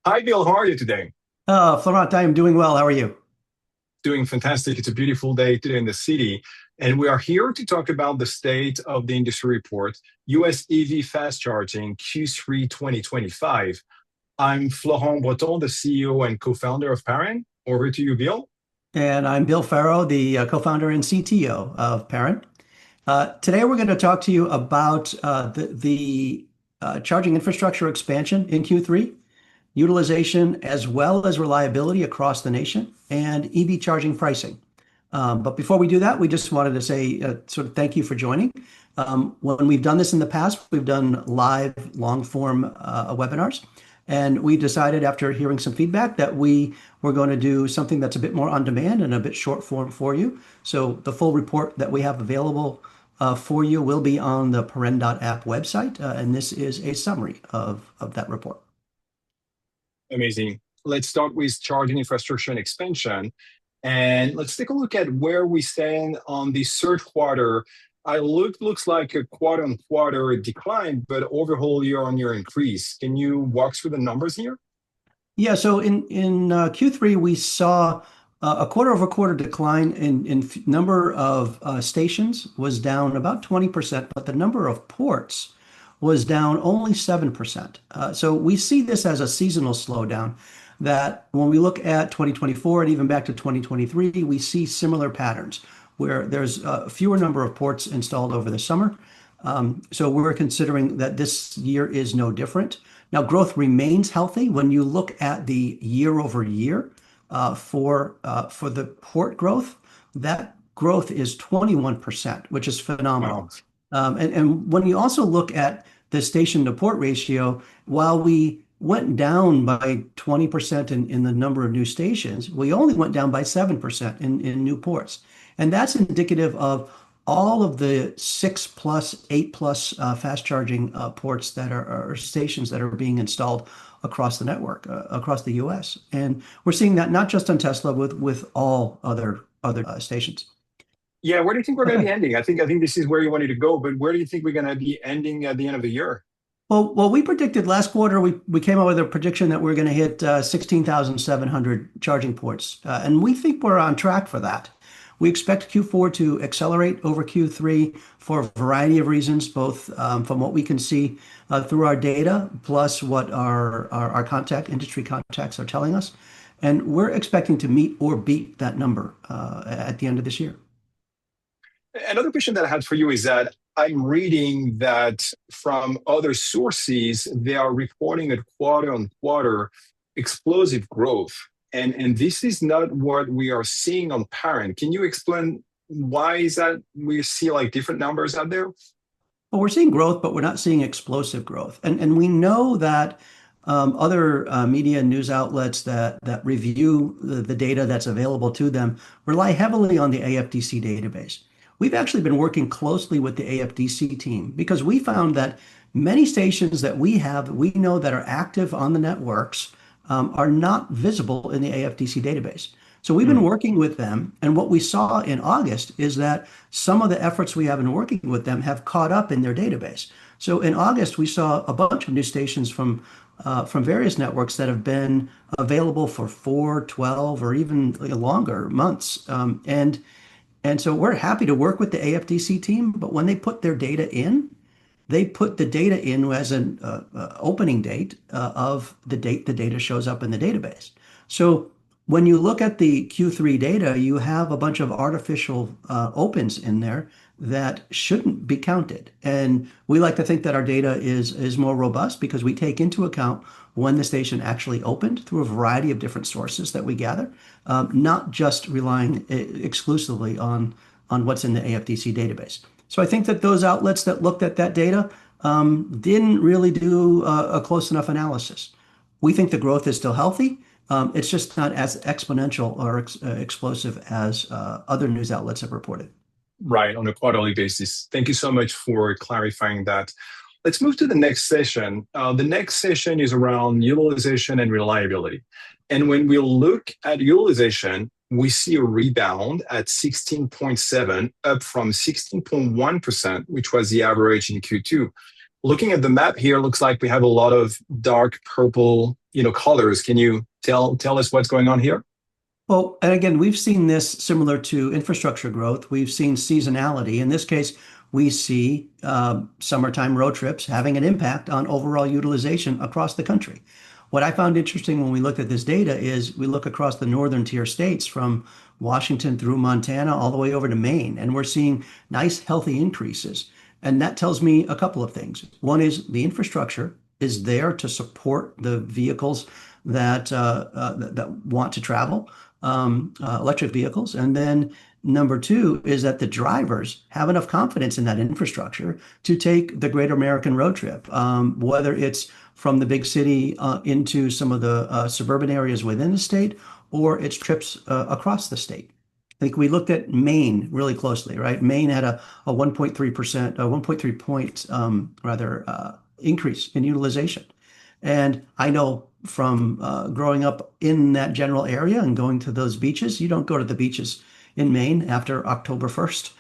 Hi, Bill. How are you today? Florent, I am doing well. How are you? Doing fantastic. It's a beautiful day today in the city. And we are here to talk about the state of the industry report, US EV fast charging Q3 2025. I'm Florent Breton, the CEO and co-founder of Paren. Over to you, Bill. And I'm Bill Ferro, the co-founder and CTO of Paren. Today, we're going to talk to you about the charging infrastructure expansion in Q3, utilization as well as reliability across the nation, and EV charging pricing. But before we do that, we just wanted to say sort of thank you for joining. When we've done this in the past, we've done live long form webinars. And we decided after hearing some feedback that we were going to do something that's a bit more on demand and a bit short form for you. So the full report that we have available for you will be on the Paren.app website. And this is a summary of that report. Amazing. Let's start with charging infrastructure and expansion. And let's take a look at where we stand on the third quarter. Looks like a quarter on quarter decline, but overall year on year increase. Can you walk through the numbers here? Yeah, so in Q3, we saw a quarter over quarter decline in number of stations was down about 20%, but the number of ports was down only 7%. So we see this as a seasonal slowdown that when we look at 2024 and even back to 2023, we see similar patterns where there's a fewer number of ports installed over the summer. So we're considering that this year is no different. Now, growth remains healthy when you look at the year over year for the port growth. That growth is 21%, which is Wow. phenomenal. And when you also look at the station to port ratio, while we went down by 20% in the number of new stations, we only went down by 7% in new ports. And that's indicative of all of the 6+, 8+ fast charging ports that are stations that are being installed across the network, across the US. And we're seeing that not just on Tesla, with all other stations. Yeah, where do you think we're going to be ending? I think this is where you wanted to go, but where do you think we're going to be ending at the end of the year? Well, we predicted last quarter, we came out with a prediction that we're going to hit 16,700 charging ports. And we think we're on track for that. We expect Q4 to accelerate over Q3 for a variety of reasons, both from what we can see through our data, plus what our industry contacts are telling us. And we're expecting to meet or beat that number at the end of this year. Another question that I had for you is that I'm reading that from other sources, they are reporting a quarter on quarter explosive growth. And this is not what we are seeing on Parent. Can you explain why is that we see like different numbers out there? Well, we're seeing growth, but we're not seeing explosive growth. And we know that other media and news outlets that review the data that's available to them rely heavily on the AFDC database. We've actually been working closely with the AFDC team because we found that many stations that we know that are active on the networks are not visible in the AFDC database. So we've been Hmm. working with them, and what we saw in August is that some of the efforts we have in working with them have caught up in their database. So in August, we saw a bunch of new stations from various networks that have been available for 4, 12, or even longer months. And so we're happy to work with the AFDC team, but when they put their data in, they put the data in as an opening date of the date the data shows up in the database. So when you look at the Q3 data, you have a bunch of artificial opens in there that shouldn't be counted. And we like to think that our data is more robust because we take into account when the station actually opened through a variety of different sources that we gather, not just relying exclusively on what's in the AFDC database. So I think that those outlets that looked at that data didn't really do a close enough analysis. We think the growth is still healthy. It's just not as exponential or explosive as other news outlets have reported. Right, on a quarterly basis. Thank you so much for clarifying that. Let's move to the next session. The next session is around utilization and reliability. And when we look at utilization, we see a rebound at 16.7, up from 16.1%, which was the average in Q2. looking at the map here, looks like we have a lot of dark purple, colors. Can you tell us what's going on here? Well, and again, we've seen this similar to infrastructure growth. We've seen seasonality. In this case, we see summertime road trips having an impact on overall utilization across the country. What I found interesting when we looked at this data is we look across the northern tier states from Washington through Montana all the way over to Maine, and we're seeing nice, healthy increases. And that tells me a couple of things. One is the infrastructure is there to support the vehicles that want to travel, electric vehicles. And then number two is that the drivers have enough confidence in that infrastructure to take the great American road trip, whether it's from the big city into some of the suburban areas within the state, or it's trips across the state. I think we looked at Maine really closely, right? Maine had a 1.3%, a 1.3 point rather increase in utilization. And I know from growing up in that general area and going to those beaches, you don't go to the beaches in Maine after October 1st,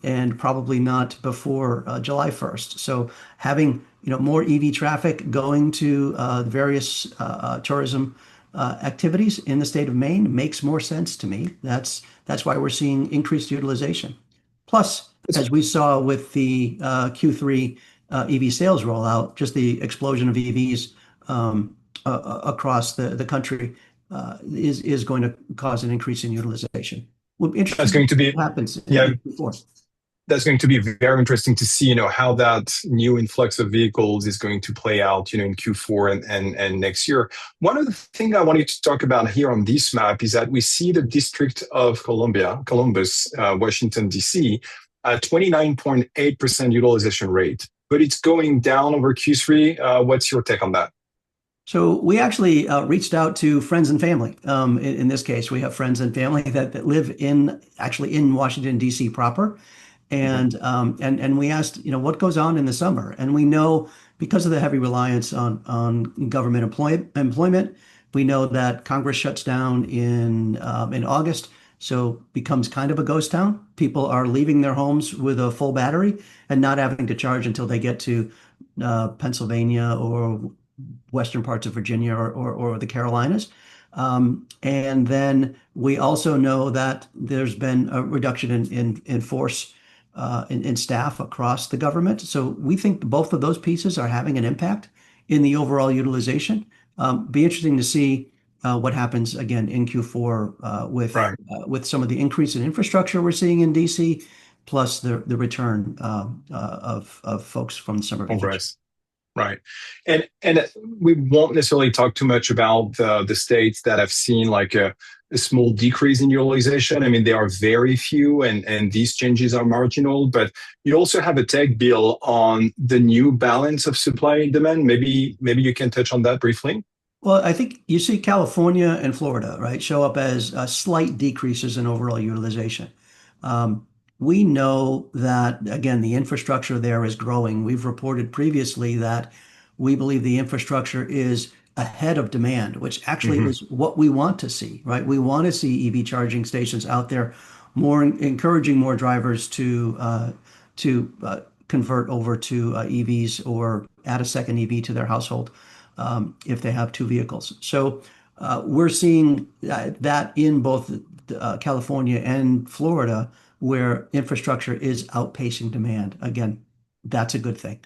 and probably not before July 1st. So having more EV traffic going to various tourism activities in the state of Maine makes more sense to me. That's why we're seeing increased utilization. Plus, as we saw with the Q3 EV sales rollout, just the explosion of EVs across the country is going to cause an increase in utilization. Well, That's interesting going to be, what happens yeah, before. that's going to be very interesting to see, how that new influx of vehicles is going to play out, in Q4 and next year. One of the things I wanted to talk about here on this map is that we see the District of Columbus, Washington, D.C., 29.8% utilization rate, but it's going down over Q3. What's your take on that? So we actually reached out to friends and family. In this case, we have friends and family that live actually in Washington, D.C. proper. Mhm. And we asked, what goes on in the summer? And we know because of the heavy reliance on government employment, we know that Congress shuts down in August, so becomes kind of a ghost town. People are leaving their homes with a full battery and not having to charge until they get to Pennsylvania or western parts of Virginia or the Carolinas. And then we also know that there's been a reduction in force in staff across the government. So we think both of those pieces are having an impact in the overall utilization. Be interesting to see what happens again in Q4 Right. with some of the increase in infrastructure we're seeing in DC, plus the return of folks from the summer vacation. Congress. Right. And we won't necessarily talk too much about the states that have seen like a small decrease in utilization. I mean, there are very few and these changes are marginal, but you also have a tech bill on the new balance of supply and demand. Maybe you can touch on that briefly. Well, I think you see California and Florida, right, show up as slight decreases in overall utilization. We know that, again, the infrastructure there is growing. We've reported previously that we believe the infrastructure is ahead of demand, which actually Hmm. is what we want to see, right? We want to see EV charging stations out there, more encouraging more drivers to convert over to EVs or add a second EV to their household if they have two vehicles. So we're seeing that in both California and Florida, where infrastructure is outpacing demand. Again, that's a good thing.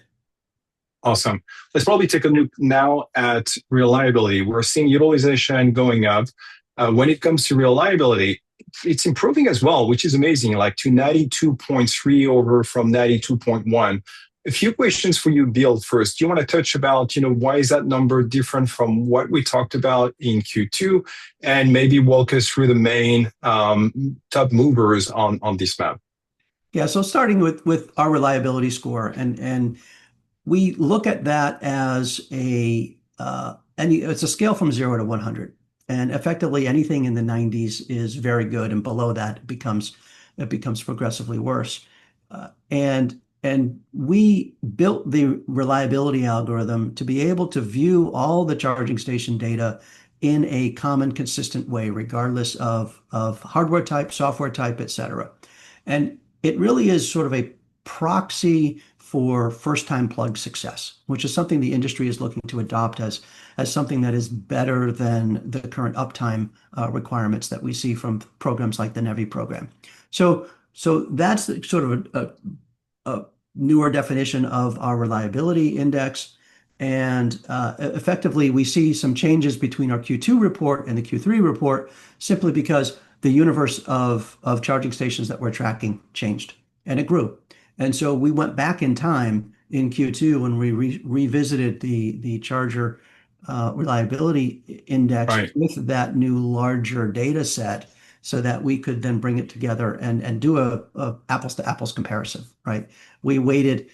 Awesome. Let's probably take a look now at reliability. We're seeing utilization going up. When it comes to reliability, it's improving as well, which is amazing, like to 92.3 over from 92.1. A few questions for you, Bill. First, do you want to touch about, why is that number different from what we talked about in Q2, and maybe walk us through the main top movers on this map? Yeah, so starting with our reliability score, and we look at that as it's a scale from 0 to 100, and effectively anything in the 90s is very good, and below that it becomes progressively worse. And we built the reliability algorithm to be able to view all the charging station data in a common, consistent way, regardless of hardware type, software type, et cetera. And it really is sort of a proxy for first-time plug success, which is something the industry is looking to adopt as something that is better than the current uptime requirements that we see from programs like the NEVI program. So that's sort of a newer definition of our reliability index. And effectively, we see some changes between our Q2 report and the Q3 report simply because the universe of charging stations that we're tracking changed and it grew. And so we went back in time in Q2 when we revisited the charger reliability index Right. with that new larger data set so that we could then bring it together and do a apples to apples comparison, right? We waited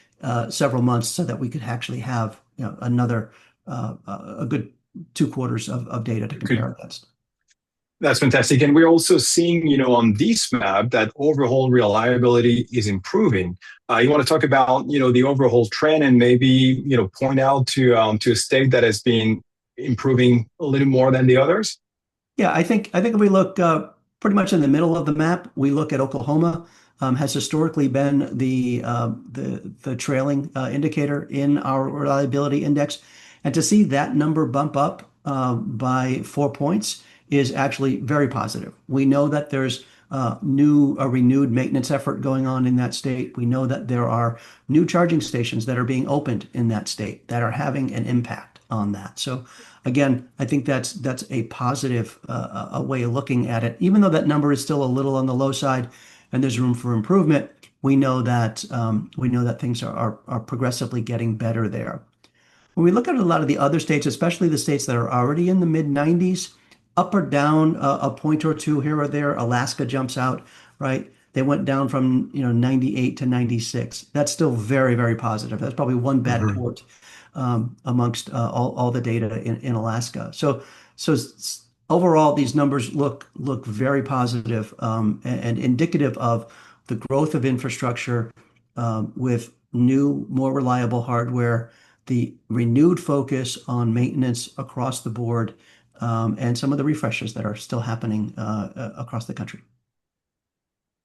several months so that we could actually have another a good 2 quarters of data to Good. compare against. That's fantastic. And we're also seeing, on this map that overall reliability is improving. You want to talk about, the overall trend and maybe, point out to a state that has been improving a little more than the others? Yeah, I think if we look pretty much in the middle of the map, we look at Oklahoma. Has historically been the trailing indicator in our reliability index, and to see that number bump up by 4 points is actually very positive. We know that there's a renewed maintenance effort going on in that state. We know that there are new charging stations that are being opened in that state that are having an impact on that. So again, I think that's a positive a way of looking at it. Even though that number is still a little on the low side and there's room for improvement, we know that things are progressively getting better there. When we look at a lot of the other states, especially the states that are already in the mid 90s, up or down a point or two here or there, Alaska jumps out, right? They went down from 98 to 96. That's still very, very positive. That's probably one bad Mhm. port amongst all the data in Alaska. So overall, these numbers look very positive and indicative of the growth of infrastructure with new, more reliable hardware, the renewed focus on maintenance across the board, and some of the refreshes that are still happening across the country.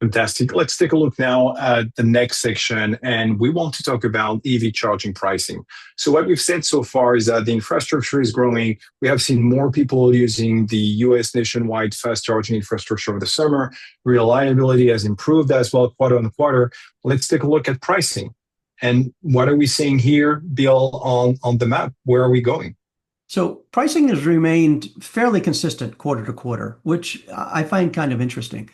Fantastic. Let's take a look now at the next section, and we want to talk about EV charging pricing. So what we've said so far is that the infrastructure is growing. We have seen more people using the US nationwide fast charging infrastructure over the summer. Reliability has improved as well, quarter on quarter. Let's take a look at pricing. And what are we seeing here, Bill, on the map? Where are we going? So pricing has remained fairly consistent quarter to quarter, which I find kind of interesting.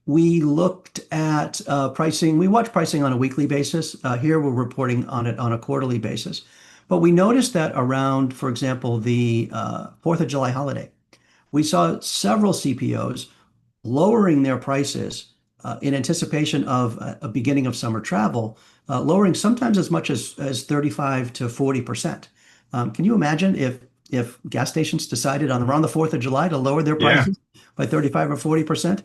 We looked at pricing. We watch pricing on a weekly basis. Here we're reporting on it on a quarterly basis. But we noticed that around, for example, the 4th of July holiday, we saw several CPOs lowering their prices in anticipation of a beginning of summer travel, lowering sometimes as much as 35 to 40%. Can you imagine if gas stations decided on around the 4th of July to lower their Yeah. prices by 35 or 40%?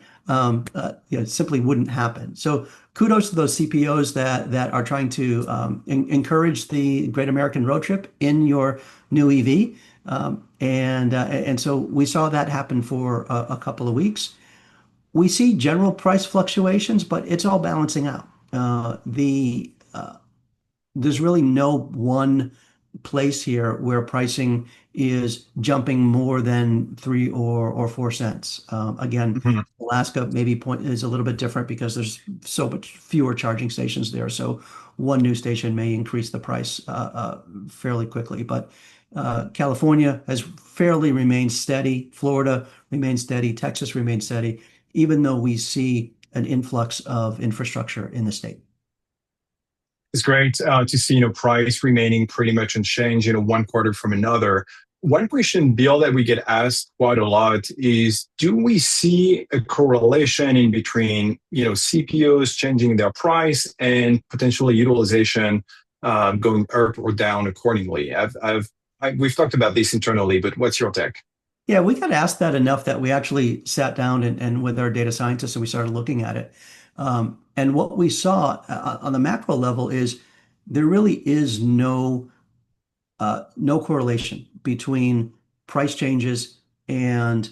It simply wouldn't happen. So kudos to those CPOs that are trying to encourage the Great American Road Trip in your new EV. And so we saw that happen for a couple of weeks. We see general price fluctuations, but it's all balancing out. There's really no one place here where pricing is jumping more than 3 or 4 cents. Again, Mhm. Alaska maybe point is a little bit different because there's so much fewer charging stations there. So one new station may increase the price fairly quickly. But California has fairly remained steady. Florida remains steady. Texas remains steady, even though we see an influx of infrastructure in the state. It's great to see, price remaining pretty much unchanged, one quarter from another. One question, Bill, that we get asked quite a lot is, do we see a correlation in between, CPOs changing their price and potentially utilization going up or down accordingly? We've talked about this internally, but what's your take? Yeah, we got asked that enough that we actually sat down and with our data scientists and we started looking at it. And what we saw on the macro level is there really is no correlation between price changes and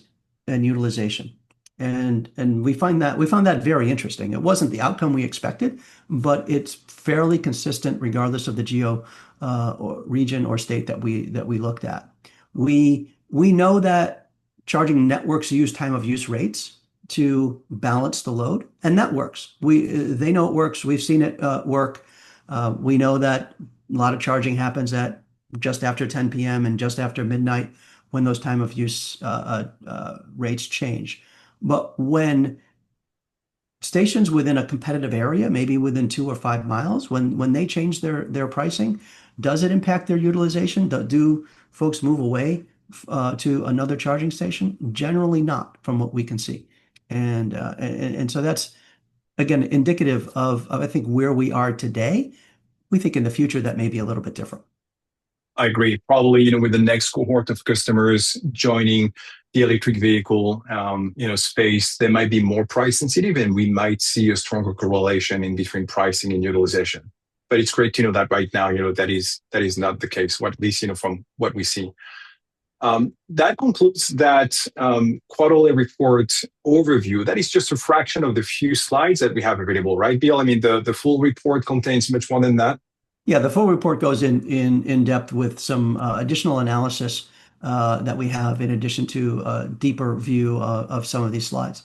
utilization. And we found that very interesting. It wasn't the outcome we expected, but it's fairly consistent regardless of the geo or region or state that we looked at. We know that charging networks use time of use rates to balance the load, and that works. They know it works. We've seen it work. We know that a lot of charging happens at just after 10 p.m. and just after midnight when those time of use rates change. But when stations within a competitive area, maybe within 2 or 5 miles, when they change their pricing, does it impact their utilization? Do folks move away to another charging station? Generally not, from what we can see. And so that's again indicative of I think where we are today. We think in the future that may be a little bit different. I agree. Probably, with the next cohort of customers joining the electric vehicle, space, they might be more price sensitive, and we might see a stronger correlation in between pricing and utilization. But it's great to know that right now, that is not the case, or at least, from what we see. That concludes that quarterly report overview. That is just a fraction of the few slides that we have available, right, Bill? I mean, the full report contains much more than that. Yeah, the full report goes in depth with some additional analysis that we have in addition to a deeper view of some of these slides.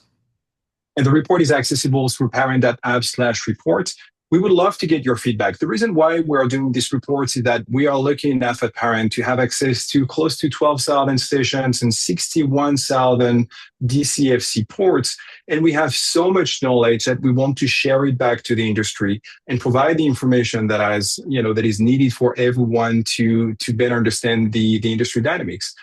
And the report is accessible through paren.app/report. We would love to get your feedback. The reason why we are doing this report is that we are lucky enough at Paren to have access to close to 12,000 stations and 61,000 DCFC ports. And we have so much knowledge that we want to share it back to the industry and provide the information that is needed for everyone to better understand the industry dynamics.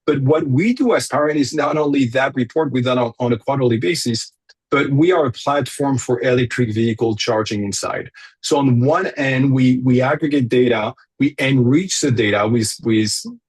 But what we do as Paren is not only that report we done on a quarterly basis, but we are a platform for electric vehicle charging inside. So on one end, we aggregate data, we enrich the data with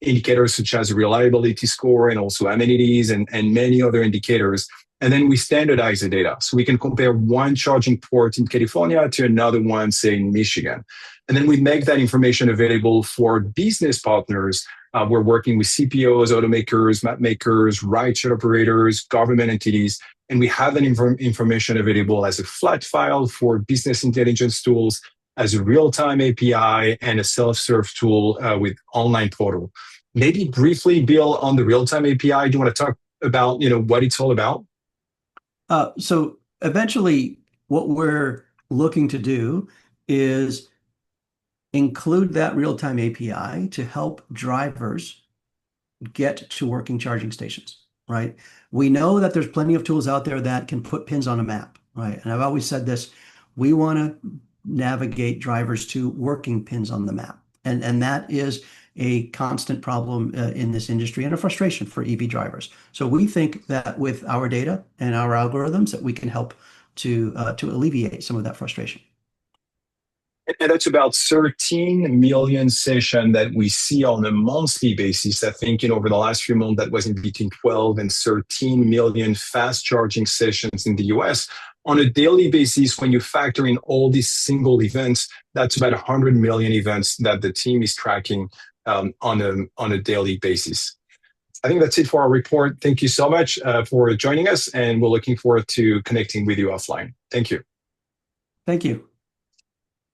indicators such as reliability score and also amenities and many other indicators. And then we standardize the data. So we can compare one charging port in California to another one, say, in Michigan. And then we make that information available for business partners. We're working with CPOs, automakers, map makers, rideshare operators, government entities, and we have that information available as a flat file for business intelligence tools, as a real-time API, and a self-serve tool with online portal. Maybe briefly, Bill, on the real-time API, do you want to talk about what it's all about? So eventually, what we're looking to do is include that real-time API to help drivers get to working charging stations, right? We know that there's plenty of tools out there that can put pins on a map, right? And I've always said this, we want to navigate drivers to working pins on the map. And that is a constant problem in this industry and a frustration for EV drivers. So we think that with our data and our algorithms that we can help to alleviate some of that frustration. And that's about 13 million sessions that we see on a monthly basis. I think over the last few months, that was in between 12 and 13 million fast charging sessions in the US. On a daily basis, when you factor in all these single events, that's about 100 million events that the team is tracking on a daily basis. I think that's it for our report. Thank you so much for joining us, and we're looking forward to connecting with you offline. Thank you. Thank you.